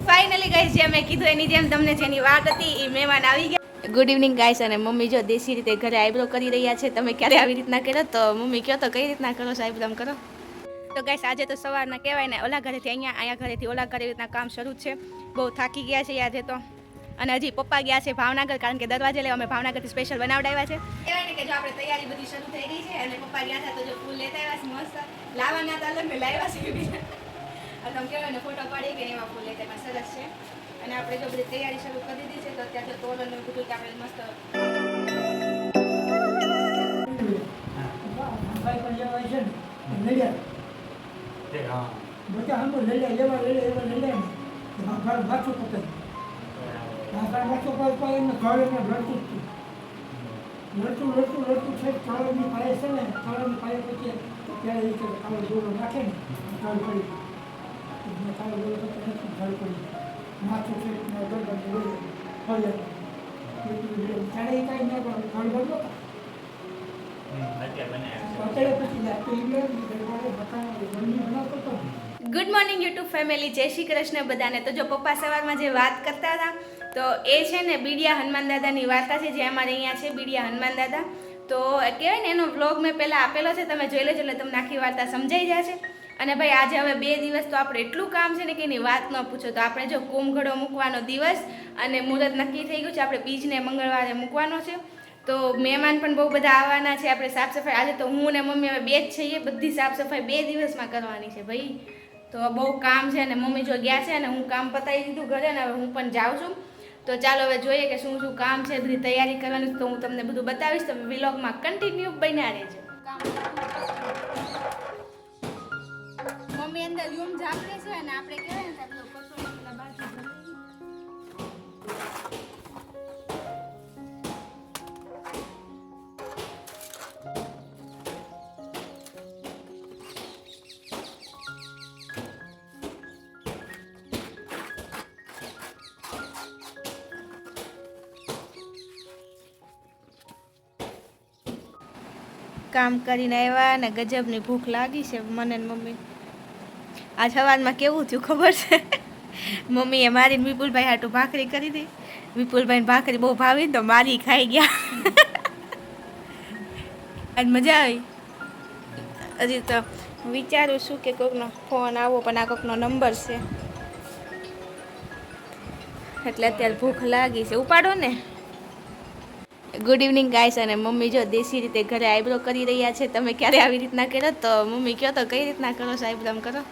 Finally guys જે મેં કીધું એની જેમ તમને જેની વાત હતી એ મહેમાન આવી ગયા. Good evening guys. અને મમ્મી જો દેશી રીતે ઘરે આઈબ્રો કરી રહ્યા છે. તમે ક્યારે આવી રીતના કર્યો તો મમ્મી કહો તો કઈ રીતના કરો છો આઈબ્રો કરો? તો ગાઈસ આજે તો સવારના કહેવાય ને ઓલા ઘરેથી અહીંયા ઘરેથી ઓલા ઘરે રીતના કામ શરૂ છે. બહુ થાકી ગયા છે આજે તો. અને હજી પપ્પા ગયા છે ભાવનગર, કારણ કે દરવાજે લેવા અમે ભાવનગરથી સ્પેશિયલ બનાવડાવ્યા છે. કહેવાય ને કે જો આપણે તૈયારી બધી શરૂ થઈ ગઈ છે અને પપ્પા ગયા હતા તો જો ફૂલ લેતા આવ્યા છે મસ્ત. લાવવાના હતા અલગ ને લાવ્યા છે બીજા. તમે કહેવાય ને ફોટો પાડી કે એવા ફૂલ લેતા સરસ છે. અને આપણે જો બધી તૈયારી શરૂ કરી દીધી છે તો અત્યારે જો તોરણ ને બધું આપણે મસ્ત ગુડ મોર્નિંગ યુટ્યુબ ફેમિલી, જય શ્રી કૃષ્ણ બધાને. તો જો પપ્પા સવારમાં જે વાત કરતા હતા તો એ છે ને બીડિયા હનુમાન દાદાની વાર્તા છે, જે અમારે અહીંયા છે બીડિયા હનુમાન દાદા. તો કહેવાય ને એનો વ્લોગ મેં પહેલાં આપેલો છે, તમે જોઈ લેજો એટલે તમને આખી વાર્તા સમજાઈ જશે. અને ભાઈ આજે હવે 2 દિવસ તો આપણે એટલું કામ છે ને કે એની વાત ન પૂછો. તો આપણે જો કુંભઘડો મૂકવાનો દિવસ અને મુહૂર્ત નક્કી થઈ ગયું છે, આપણે બીજને મંગળવારે મૂકવાનો છે. તો મહેમાન પણ બહુ બધા આવવાના છે. આપણે સાફ સફાઈ આજે તો હું ને મમ્મી હવે 2 જ છીએ, બધી સાફ સફાઈ 2 દિવસમાં કરવાની છે ભાઈ. તો બહુ કામ છે અને મમ્મી જો ગયા છે અને હું કામ પતાવી દીધું ઘરે ને હવે હું પણ જાઉં છું. તો ચાલો હવે જોઈએ કે શું શું કામ છે, બધી તૈયારી કરવાની તો હું તમને બધું બતાવીશ. તમે વ્લોગમાં કન્ટિન્યુ બન્યા રહેજો. મમ્મી અંદર રૂમ ઝાપડે છે અને આપણે કહેવાય ને આપણો કસોટીના બાજુ કામ કરીને આવ્યા ને ગજબની ભૂખ લાગી છે મને ને મમ્મી. આજ સવારમાં કેવું થયું ખબર છે? મમ્મીએ મારીને વિપુલભાઈ હાટું ભાખરી કરી હતી. વિપુલભાઈને ભાખરી બહુ ભાવી તો મારી ખાઈ ગયા. આજ મજા આવી. હજી તો વિચારું છું કે કોઈકનો ફોન આવો, પણ આ કોઈકનો નંબર છે એટલે અત્યારે ભૂખ લાગી છે. ઉપાડો ને. Good evening guys. અને મમ્મી જો દેશી રીતે ઘરે આઈબ્રો કરી રહ્યા છે. તમે ક્યારે આવી રીતના કર્યો તો મમ્મી કહો તો કઈ રીતના કરો છો આઈબ્રો કરો?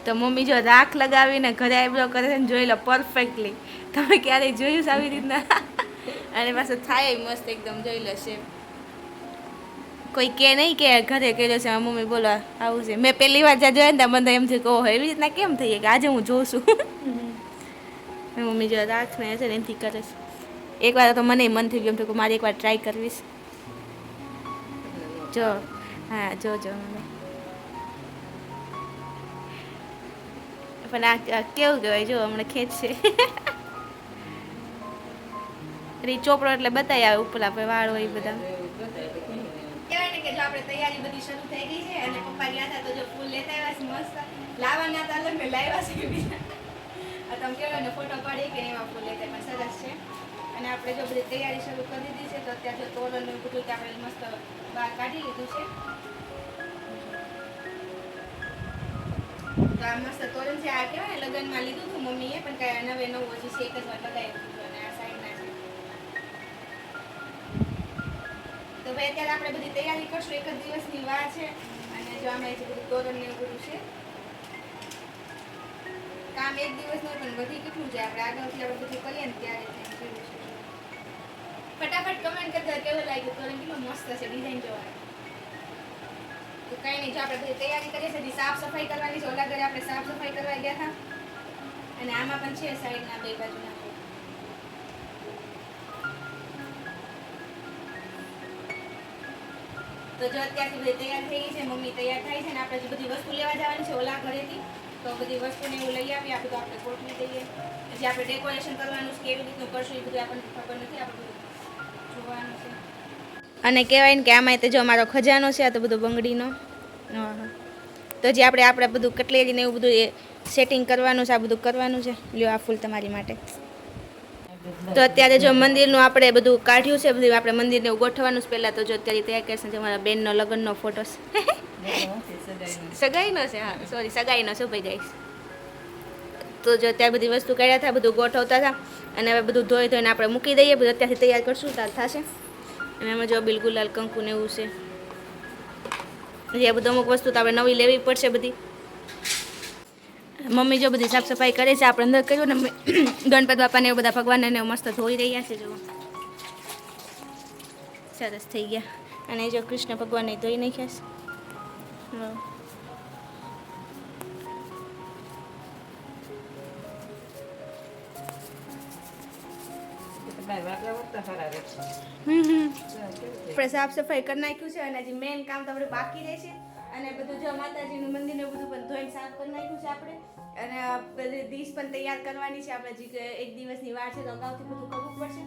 તો મમ્મી જો રાખ લગાવીને ઘરે આઈબ્રો કરે છે ને, જોઈ લો પરફેક્ટલી. તમે ક્યારેય જોયું છે આવી રીતના? અને પાછું થાય મસ્ત એકદમ, જોઈ લો છે. કોઈ કે નહીં કે ઘરે કર્યો છે મમ્મી બોલો આવું છે. મેં પહેલી વાર જ્યાં જોયા ને ત્યાં મને એમ થયું કે ઓહો એવી રીતના કેમ થઈ કે આજે હું જોઉં છું. મમ્મી જો રાખને છે ને એમથી કરે છે. એકવાર તો મને મન થઈ ગયું એમ થયું કે મારે એકવાર ટ્રાય કરવીશ. જો હા જો મને પણ આ કેવું કહેવાય જો હમણાં ખેંચશે. ચોપડો એટલે બતાવી આવે ઉપર આપણે વાળ હોય બધા. કહેવાય ને કે જો આપણે તૈયારી બધી શરૂ થઈ ગઈ છે અને પપ્પા ગયા હતા તો જો ફૂલ લેતા આવ્યા છે મસ્ત. લાવવાના હતા અલગ ને લાવ્યા છે બીજા. તમે કહેવાય ને ફોટો પાડી કે એવા ફૂલ લેતા પણ સરસ છે. અને આપણે જો બધી તૈયારી શરૂ કરી દીધી છે તો અત્યારે જો તોરણ ને બધું કે આપણે મસ્ત બહાર કાઢી લીધું છે. તો આ મસ્ત તોરણ છે. આ કહેવાય ને લગ્નમાં લીધું હતું મમ્મીએ, પણ કાંઈ નવે નવું હજી છે, એક જ વાર લગાવી દીધું. અને આ સાઈડના છે. તો ભાઈ અત્યારે આપણે બધી તૈયારી કરશું, 1 જ દિવસની વાર છે. અને જો આમાં જે બધું તોરણ ને એવું બધું છે, કામ 1 દિવસ નું પણ વધી કેટલું છે. આપણે આગળથી આપણે બધું કરીએ ને ત્યારે ફટાફટ કમેન્ટ કરતા કેવું લાગ્યું, તોરણ કેટલું મસ્ત છે, ડિઝાઇન જોવા. તો કઈ નહીં, જો આપણે બધી તૈયારી કરીએ છીએ, સાફ સફાઈ કરવાની છે. ઓલા ઘરે આપણે સાફ સફાઈ કરવા ગયા હતા અને આમાં પણ છે સાઈડના 2 બાજુના. તો જો અત્યારથી બધી તૈયાર થઈ ગઈ છે, મમ્મી તૈયાર થાય છે ને આપણે જે બધી વસ્તુ લેવા જવાની છે ઓલા ઘરેથી, તો બધી વસ્તુને એવું લઈ આવીએ. આ બધું આપણે ગોઠવી દઈએ. પછી આપણે ડેકોરેશન કરવાનું છે, કેવી રીતનું કરશું એ બધું આપણને ખબર નથી, આપણે જોવાનું છે. અને કહેવાય ને કે આમાં તો જો અમારો ખજાનો છે, આ તો બધો બંગડીનો હા હા. તો જે આપણે બધું કટલેરીને એવું બધું એ સેટિંગ કરવાનું છે, આ બધું કરવાનું છે. લ્યો આ ફૂલ તમારી માટે. તો અત્યારે જો મંદિરનું આપણે બધું કાઢ્યું છે, બધું આપણે મંદિરને ગોઠવવાનું છે પહેલાં. તો જો અત્યારે તૈયાર કરશે છે મારા બેનનો લગ્નનો ફોટો સગાઈનો છે, હા સોરી સગાઈનો છે ભાઈ ગાઈસ. તો જો ત્યાં બધી વસ્તુ કાઢ્યા હતા, બધું ગોઠવતા હતા અને હવે બધું ધોઈને આપણે મૂકી દઈએ. બધું અત્યારથી તૈયાર કરશું તાર થશે. અને એમાં જો બિલકુલ લાલ કંકુ ને એવું છે. એ બધું અમુક વસ્તુ તો આપણે નવી લેવી પડશે બધી. મમ્મી જો બધી સાફ સફાઈ કરે છે. આપણે અંદર કર્યું ને ગણપત બાપાને એવું બધા ભગવાનને મસ્ત ધોઈ રહ્યા છે. જો સરસ થઈ ગયા. અને જો કૃષ્ણ ભગવાનને ધોઈ નાખ્યા છે. આપણે સાફ સફાઈ કરી નાખ્યું છે અને હજી મેઇન કામ તો આપણે બાકી રહેશે. અને બધું જો માતાજીનું મંદિરને બધું પણ ધોઈને સાફ કરી નાખ્યું છે આપણે. અને બધી ડીશ પણ તૈયાર કરવાની છે આપણે. જે એક દિવસની વાર છે તો અગાઉથી બધું કરવું પડશે.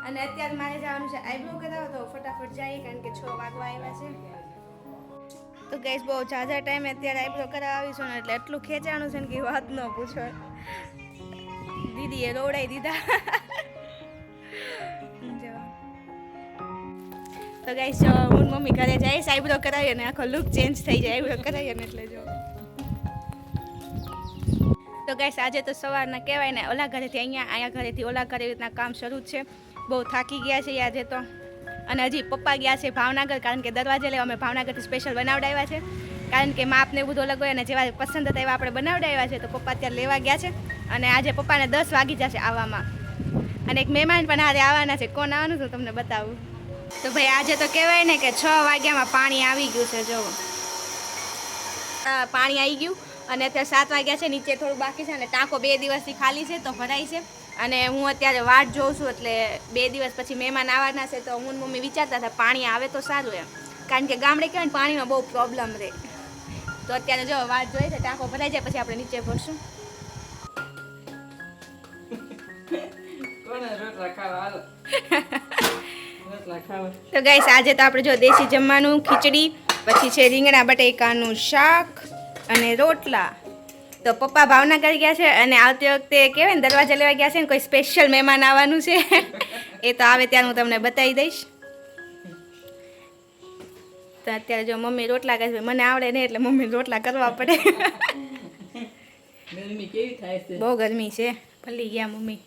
અને અત્યારે મારે જવાનું છે આઈબ્રો કરાવવા. તો ફટાફટ જઈએ કારણ કે 6 વાગવા આવ્યા છે. તો ગઈશ બહુ ઝાઝા ટાઈમે અત્યારે આઈબ્રો કરાવવા આવીશું ને એટલે એટલું ખેંચાણું છે ને કે વાત ન પૂછો. દીદીએ રોવડાવી દીધા. તો ગાઈસ જો હું મમ્મી ઘરે જઈશ આઈબ્રો કરાવીએ ને આખો લુક ચેન્જ થઈ જાય આઈબ્રો કરાવીએ ને એટલે જો. તો ગાઈસ આજે તો સવારના કહેવાય ને ઓલા ઘરેથી અહીંયા ઘરેથી ઓલા ઘરે રીતના કામ શરૂ જ છે. બહુ થાકી ગયા છે આજે તો. અને હજી પપ્પા ગયા છે ભાવનગર કારણ કે દરવાજે લેવા અમે ભાવનગરથી સ્પેશિયલ બનાવડાવ્યા છે. કારણ કે માપને એવું બધું અલગ હોય અને જેવા પસંદ હતા એવા આપણે બનાવડાવ્યા છે. તો પપ્પા અત્યારે લેવા ગયા છે અને આજે પપ્પાને 10 વાગી જશે આવવામાં. અને એક મહેમાન પણ હારે આવવાના છે. કોણ આવવાનું છે તમને બતાવું. તો ભાઈ આજે તો કહેવાય ને કે 6 વાગ્યામાં પાણી આવી ગયું છે. જો પાણી આવી ગયું અને અત્યારે 7 વાગ્યા છે. નીચે થોડું બાકી છે અને ટાંકો 2 દિવસથી ખાલી છે તો ભરાય છે. અને હું અત્યારે વાટ જોઉં છું એટલે 2 દિવસ પછી મહેમાન આવવાના છે. તો હું મમ્મી વિચારતા હતા પાણી આવે તો સારું એમ. કારણ કે ગામડે કહેવાય ને પાણીનો બહુ પ્રોબ્લેમ રહે. તો અત્યારે જો વાટ જોઈએ છે ટાંકો ભરાઈ જાય પછી આપણે નીચે ભરશું. તો ગાઈસ આજે તો આપણે જો દેશી જમવાનું ખીચડી, પછી છે રીંગણા બટેકાનું શાક અને રોટલા. તો પપ્પા ભાવનગર ગયા છે અને આવતી વખતે કહેવાય ને દરવાજા લેવા ગયા છે ને કોઈ સ્પેશિયલ મહેમાન આવવાનું છે. એ તો આવે ત્યારે હું તમને બતાવી દઈશ. તો અત્યારે જો મમ્મી રોટલા કરે છે. મને આવડે નહીં એટલે મમ્મી રોટલા કરવા પડે. ગરમી કેવી થાય છે? બહુ ગરમી છે. ભલી ગયા મમ્મી.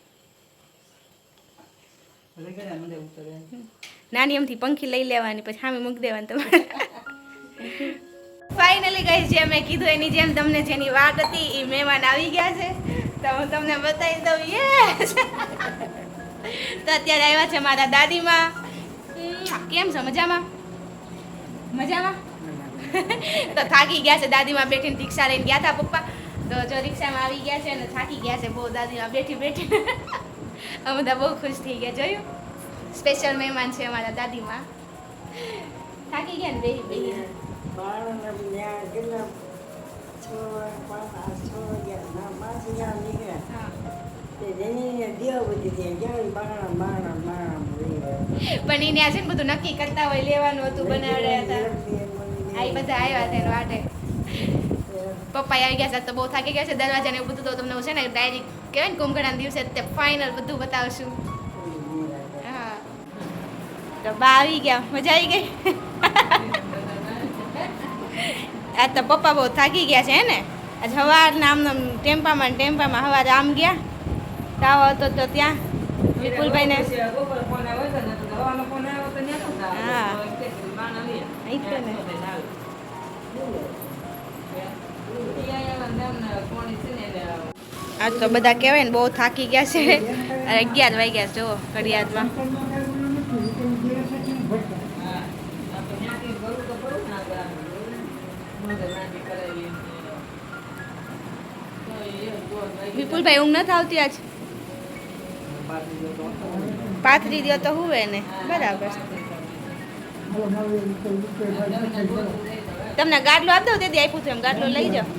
નાની એમથી પંખી લઈ લેવાની પછી સામે મૂકી દેવાની તમારે. ફાઇનલી ગાઈસ જે મેં કીધું એની જેમ તમને જેની વાત હતી એ મહેમાન આવી ગયા છે. તો હું તમને બતાવી દઉં. યસ તો અત્યારે આવ્યા છે મારા દાદીમાં. કેમ છો? મજામાં? મજામાં? તો થાકી ગયા છે. દાદીમાં બેઠીને રિક્ષા લઈને ગયા હતા પપ્પા. તો જો રિક્ષામાં આવી ગયા છે અને થાકી ગયા છે બહુ. દાદીમાં બેઠી અમે બધા બહુ ખુશ થઈ ગયા. જોયું સ્પેશિયલ મહેમાન છે અમારા દાદીમાં. થાકી ગયા ને બેહી પણ એને આજે બધું નક્કી કરતા હોય લેવાનું હતું બનાવડ્યા હતા. આ બધા આવ્યા હતા એને વાટે. પપ્પા આવી ગયા છે તો બહુ થાકી ગયા છે. દરવાજા ને એવું બધું તો તમને છે ને ડાયરેક્ટ કહેવાય ને કુંભકર્ણના દિવસે તે ફાઇનલ બધું બતાવશું. હા તો બા આવી ગયા. મજા આવી ગઈ. આ તો પપ્પા બહુ થાકી ગયા છે હે ને. આજ સવારના આમ ટેમ્પામાં સવારે આમ ગયા તાવ હતો તો ત્યાં વિપુલભાઈને હા આજ તો બધા કહેવાય ને બહુ થાકી ગયા છે. 11 વાગ્યા જો ઘડિયાળમાં. વિપુલભાઈ ઊંઘ નથી આવતી આજ? પાથરી દો તો હુવે ને. બરાબર. તમને ગાડલું આપી દઉં તેથી આપ્યું હતું એમ ગાડલું લઈ જાઓ.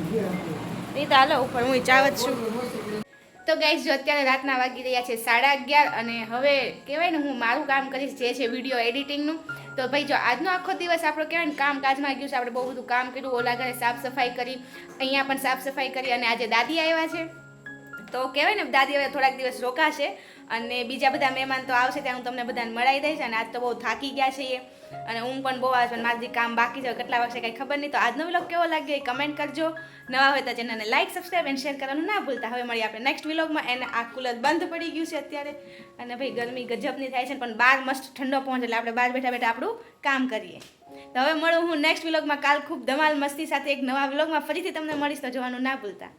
એ તો હાલો ઉપર હું ચાવત છું. તો ગાઈસ જો અત્યારે રાતના વાગી રહ્યા છે 11:30 અને હવે કહેવાય ને હું મારું કામ કરીશ જે છે વિડીયો એડિટિંગનું. તો તો ભાઈ જો આજનો આખો દિવસ આપણો કહેવાય ને કામકાજમાં ગયું છે. આપણે બહુ બધું કામ કર્યું, ઓલા ઘરે સાફ સફાઈ કરી, અહીંયા પણ સાફ સફાઈ કરી, અને આજે દાદી આવ્યા છે. તો કહેવાય ને દાદી હવે થોડાક દિવસ રોકાશે અને બીજા બધા મહેમાન તો આવશે ત્યાં હું તમને બધાને મળાવી દઈશ. અને આજ તો બહુ થાકી ગયા છીએ અને ઊંઘ પણ બહુ આવે છે, મારાથી કામ બાકી છે, કેટલા વાગશે કંઈ ખબર નહીં. તો આજનો વ્લોગ કેવો લાગ્યો એ કમેન્ટ કરજો. નવા હોય તો ચેનલને લાઈક, સબસ્ક્રાઈબ અને શેર કરવાનું ના ભૂલતા. હવે મળીએ આપણે નેક્સ્ટ વ્લોગમાં. એને આ કુલર બંધ પડી ગયું છે અત્યારે અને ભાઈ ગરમી ગજબની થાય છે, પણ બહાર મસ્ત ઠંડો પહોંચે એટલે આપણે બહાર બેઠા બેઠા આપણું કામ કરીએ. તો હવે મળું હું નેક્સ્ટ વ્લોગમાં. કાલ ખૂબ ધમાલ મસ્તી સાથે એક નવા વ્લોગમાં ફરીથી તમને મળીશ, તો જોવાનું ના ભૂલતા.